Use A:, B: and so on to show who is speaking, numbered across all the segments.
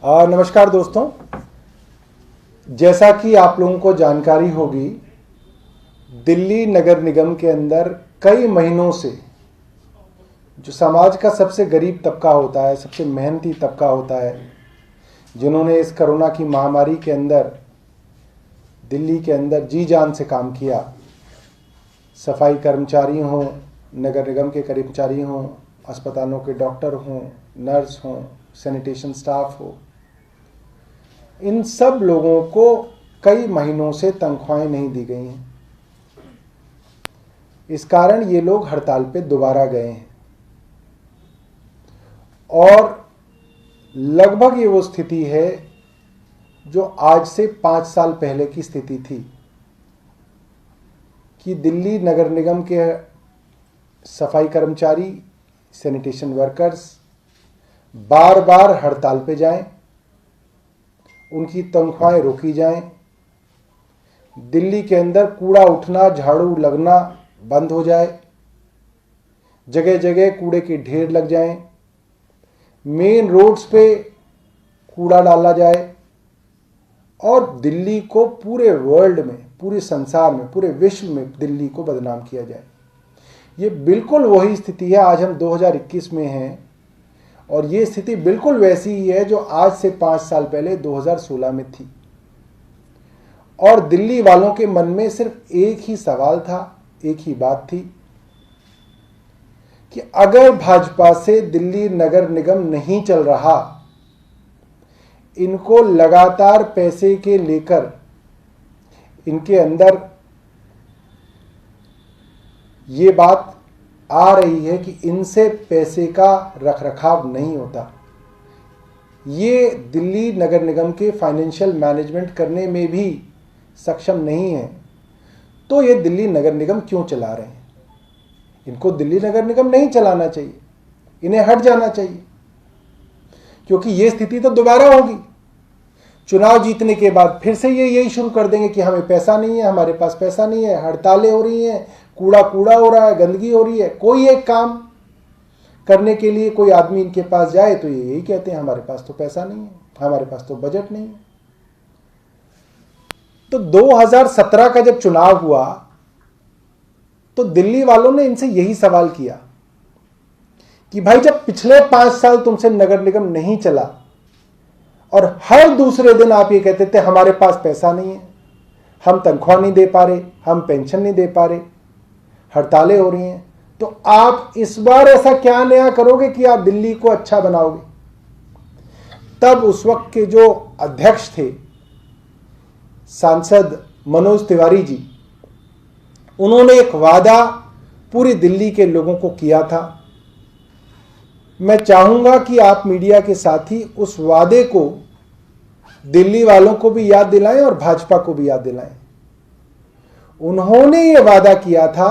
A: नमस्कार दोस्तों, जैसा कि आप लोगों को जानकारी होगी, दिल्ली नगर निगम के अंदर कई महीनों से जो समाज का सबसे गरीब तबका होता है, सबसे मेहनती तबका होता है, जिन्होंने इस कोरोना की महामारी के अंदर दिल्ली के अंदर जी जान से काम किया, सफाई कर्मचारी हों, नगर निगम के कर्मचारी हों, अस्पतालों के डॉक्टर हों, नर्स हों, सैनिटेशन स्टाफ हो, इन सब लोगों को कई महीनों से तनख्वाहें नहीं दी गई हैं। इस कारण ये लोग हड़ताल पे दोबारा गए हैं और लगभग ये वो स्थिति है जो आज से 5 साल पहले की स्थिति थी कि दिल्ली नगर निगम के सफाई कर्मचारी, सैनिटेशन वर्कर्स बार बार हड़ताल पे जाएं, उनकी तनख्वाहें रोकी जाएं, दिल्ली के अंदर कूड़ा उठना, झाड़ू लगना बंद हो जाए, जगह जगह कूड़े के ढेर लग जाएं, मेन रोड्स पे कूड़ा डाला जाए और दिल्ली को पूरे वर्ल्ड में, पूरे संसार में, पूरे विश्व में दिल्ली को बदनाम किया जाए। ये बिल्कुल वही स्थिति है। आज हम 2021 में हैं और ये स्थिति बिल्कुल वैसी ही है जो आज से 5 साल पहले 2016 में थी। और दिल्ली वालों के मन में सिर्फ एक ही सवाल था, एक ही बात थी कि अगर भाजपा से दिल्ली नगर निगम नहीं चल रहा, इनको लगातार पैसे के लेकर इनके अंदर ये बात आ रही है कि इनसे पैसे का रखरखाव नहीं होता, ये दिल्ली नगर निगम के फाइनेंशियल मैनेजमेंट करने में भी सक्षम नहीं है, तो ये दिल्ली नगर निगम क्यों चला रहे हैं? इनको दिल्ली नगर निगम नहीं चलाना चाहिए, इन्हें हट जाना चाहिए, क्योंकि ये स्थिति तो दोबारा होगी। चुनाव जीतने के बाद फिर से ये यही शुरू कर देंगे कि हमें पैसा नहीं है, हमारे पास पैसा नहीं है, हड़तालें हो रही हैं, कूड़ा हो रहा है, गंदगी हो रही है। कोई एक काम करने के लिए कोई आदमी इनके पास जाए तो ये यही कहते हैं हमारे पास तो पैसा नहीं है, हमारे पास तो बजट नहीं है। तो 2017 का जब चुनाव हुआ तो दिल्ली वालों ने इनसे यही सवाल किया कि भाई, जब पिछले 5 साल तुमसे नगर निगम नहीं चला और हर दूसरे दिन आप ये कहते थे हमारे पास पैसा नहीं है, हम तनख्वाह नहीं दे पा रहे, हम पेंशन नहीं दे पा रहे, हड़तालें हो रही हैं, तो आप इस बार ऐसा क्या नया करोगे कि आप दिल्ली को अच्छा बनाओगे? तब उस वक्त के जो अध्यक्ष थे, सांसद मनोज तिवारी जी, उन्होंने एक वादा पूरी दिल्ली के लोगों को किया था। मैं चाहूंगा कि आप मीडिया के साथी उस वादे को दिल्ली वालों को भी याद दिलाएं और भाजपा को भी याद दिलाएं। उन्होंने ये वादा किया था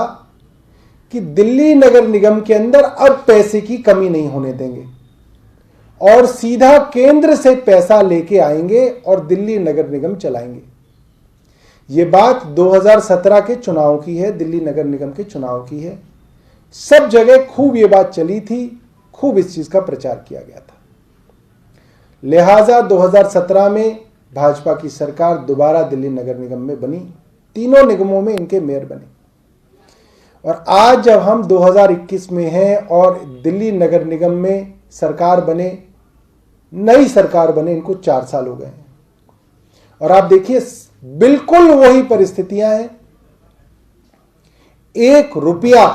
A: कि दिल्ली नगर निगम के अंदर अब पैसे की कमी नहीं होने देंगे और सीधा केंद्र से पैसा लेके आएंगे और दिल्ली नगर निगम चलाएंगे। ये बात 2017 के चुनाव की है, दिल्ली नगर निगम के चुनाव की है। सब जगह खूब ये बात चली थी, खूब इस चीज का प्रचार किया गया था। लिहाजा 2017 में भाजपा की सरकार दोबारा दिल्ली नगर निगम में बनी, तीनों निगमों में इनके मेयर बने। और आज जब हम 2021 में हैं और दिल्ली नगर निगम में सरकार बने, नई सरकार बने, इनको 4 साल हो गए हैं और आप देखिए बिल्कुल वही परिस्थितियां हैं। 1 रुपया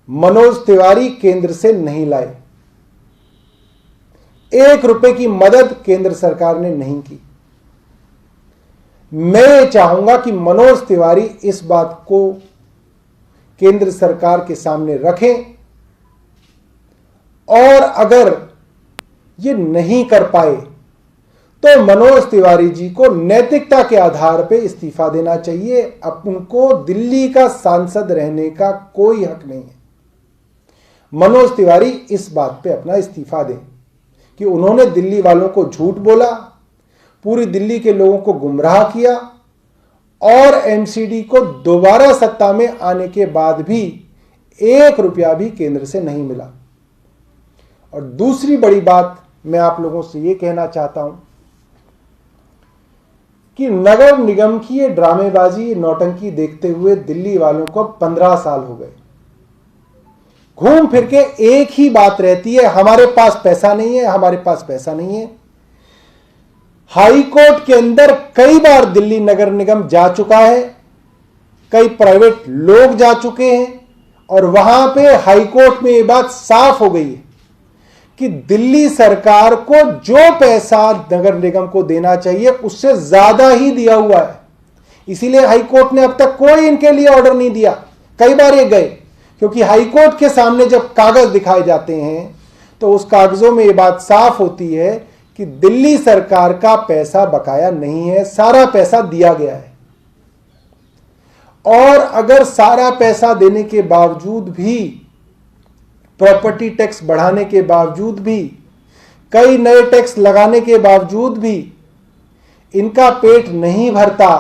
A: मनोज तिवारी केंद्र से नहीं लाए, 1 रुपए की मदद केंद्र सरकार ने नहीं की। मैं चाहूंगा कि मनोज तिवारी इस बात को केंद्र सरकार के सामने रखें और अगर ये नहीं कर पाए तो मनोज तिवारी जी को नैतिकता के आधार पर इस्तीफा देना चाहिए। अब उनको दिल्ली का सांसद रहने का कोई हक नहीं है। मनोज तिवारी इस बात पे अपना इस्तीफा दें कि उन्होंने दिल्ली वालों को झूठ बोला, पूरी दिल्ली के लोगों को गुमराह किया और एमसीडी को दोबारा सत्ता में आने के बाद भी 1 रुपया भी केंद्र से नहीं मिला। और दूसरी बड़ी बात मैं आप लोगों से ये कहना चाहता हूं कि नगर निगम की ये ड्रामेबाजी, ये नौटंकी देखते हुए दिल्ली वालों को 15 साल हो गए। घूम फिर के एक ही बात रहती है, हमारे पास पैसा नहीं है, हमारे पास पैसा नहीं है। हाई कोर्ट के अंदर कई बार दिल्ली नगर निगम जा चुका है, कई प्राइवेट लोग जा चुके हैं, और वहां पे हाई कोर्ट में ये बात साफ हो गई है कि दिल्ली सरकार को जो पैसा नगर निगम को देना चाहिए उससे ज्यादा ही दिया हुआ है। इसीलिए हाई कोर्ट ने अब तक कोई इनके लिए ऑर्डर नहीं दिया। कई बार ये गए, क्योंकि हाई कोर्ट के सामने जब कागज दिखाए जाते हैं तो उस कागजों में ये बात साफ होती है कि दिल्ली सरकार का पैसा बकाया नहीं है, सारा पैसा दिया गया है। और अगर सारा पैसा देने के बावजूद भी, प्रॉपर्टी टैक्स बढ़ाने के बावजूद भी, कई नए टैक्स लगाने के बावजूद भी इनका पेट नहीं भरता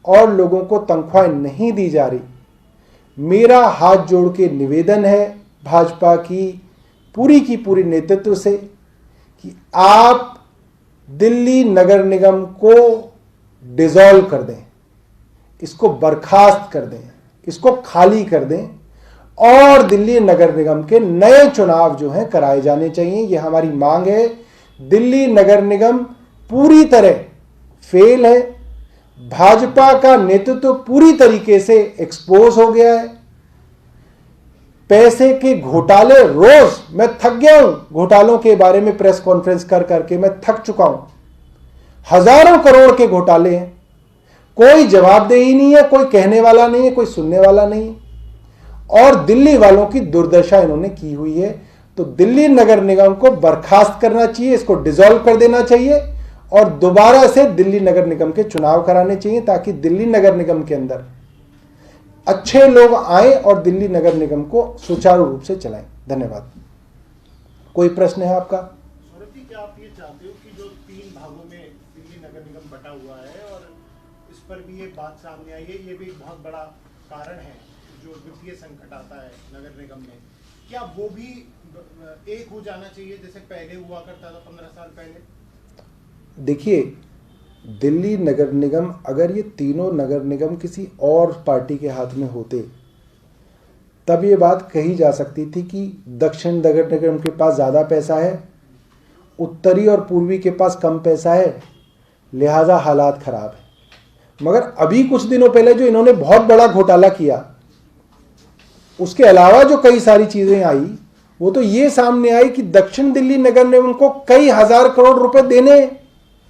A: और लोगों को तनख्वाहें नहीं दी जा रही, मेरा हाथ जोड़ के निवेदन है भाजपा की पूरी नेतृत्व से कि आप दिल्ली नगर निगम को डिसॉल्व कर दें, इसको बर्खास्त कर दें, इसको खाली कर दें और दिल्ली नगर निगम के नए चुनाव जो हैं कराए जाने चाहिए। ये हमारी मांग है। दिल्ली नगर निगम पूरी तरह फेल है, भाजपा का नेतृत्व पूरी तरीके से एक्सपोज हो गया है। पैसे के घोटाले, रोज मैं थक गया हूं घोटालों के बारे में प्रेस कॉन्फ्रेंस कर करके, मैं थक चुका हूं। हजारों करोड़ के घोटाले हैं, कोई जवाबदेही नहीं है, कोई कहने वाला नहीं है, कोई सुनने वाला नहीं है, और दिल्ली वालों की दुर्दशा इन्होंने की हुई है। तो दिल्ली नगर निगम को बर्खास्त करना चाहिए, इसको डिसॉल्व कर देना चाहिए और दोबारा से दिल्ली नगर निगम के चुनाव कराने चाहिए, ताकि दिल्ली नगर निगम के अंदर अच्छे लोग आए और दिल्ली नगर निगम को सुचारू रूप से चलाएं। धन्यवाद। कोई प्रश्न है आपका?
B: सौरभ जी, क्या आप ये चाहते हो कि जो 3 भागों में दिल्ली नगर निगम बटा हुआ है और इस पर भी ये बात सामने आई है, ये भी एक बहुत बड़ा कारण है जो वित्तीय संकट आता है नगर निगम में, क्या वो भी एक हो जाना चाहिए जैसे पहले हुआ करता था 15 साल पहले?
A: देखिए, दिल्ली नगर निगम, अगर ये तीनों नगर निगम किसी और पार्टी के हाथ में होते तब ये बात कही जा सकती थी कि दक्षिण नगर निगम के पास ज़्यादा पैसा है, उत्तरी और पूर्वी के पास कम पैसा है, लिहाजा हालात खराब है। मगर अभी कुछ दिनों पहले जो इन्होंने बहुत बड़ा घोटाला किया, उसके अलावा जो कई सारी चीज़ें आई, वो तो ये सामने आई कि दक्षिण दिल्ली नगर निगम को कई हजार करोड़ रुपए देने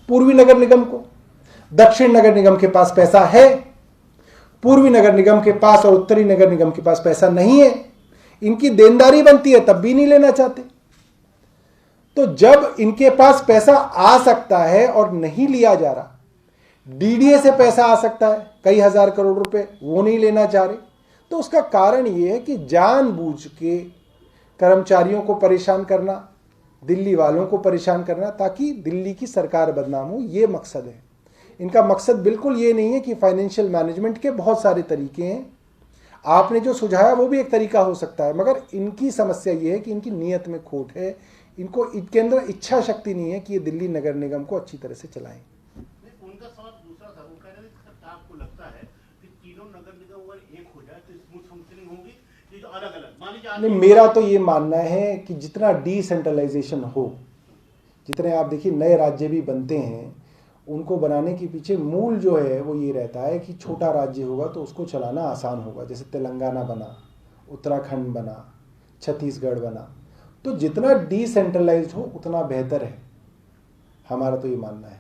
A: पूर्वी नगर निगम को। दक्षिण नगर निगम के पास पैसा है, पूर्वी नगर निगम के पास और उत्तरी नगर निगम के पास पैसा नहीं है। इनकी देनदारी बनती है तब भी नहीं लेना चाहते। तो जब इनके पास पैसा आ सकता है और नहीं लिया जा रहा, डीडीए से पैसा आ सकता है कई हजार करोड़ रुपए, वो नहीं लेना चाह रहे, तो उसका कारण यह है कि जानबूझ के कर्मचारियों को परेशान करना, दिल्ली वालों को परेशान करना, ताकि दिल्ली की सरकार बदनाम हो, ये मकसद है इनका। मकसद बिल्कुल ये नहीं है कि फाइनेंशियल मैनेजमेंट के बहुत सारे तरीके हैं, आपने जो सुझाया वो भी एक तरीका हो सकता है, मगर इनकी समस्या ये है कि इनकी नीयत में खोट है, इनको इनके अंदर इच्छा शक्ति नहीं है कि ये दिल्ली नगर निगम को अच्छी तरह से चलाएं।
B: उनका सवाल दूसरा था, वो कह रहे थे कि आपको लगता है कि तीनों नगर निगम अगर एक हो जाए तो स्मूथ फंक्शनिंग होगी, ये जो अलग-अलग मान लीजिए।
A: नहीं, मेरा तो ये मानना है कि जितना डिसेंट्रलाइजेशन हो, जितने आप देखिए नए राज्य भी बनते हैं, उनको बनाने के पीछे मूल जो है वो ये रहता है कि छोटा राज्य होगा तो उसको चलाना आसान होगा। जैसे तेलंगाना बना, उत्तराखंड बना, छत्तीसगढ़ बना, तो जितना डिसेंट्रलाइज्ड हो उतना बेहतर है, हमारा तो ये मानना है।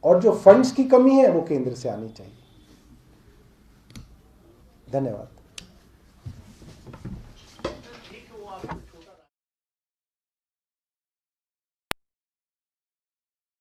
A: और जो फंड्स की कमी है वो केंद्र से आनी चाहिए। धन्यवाद।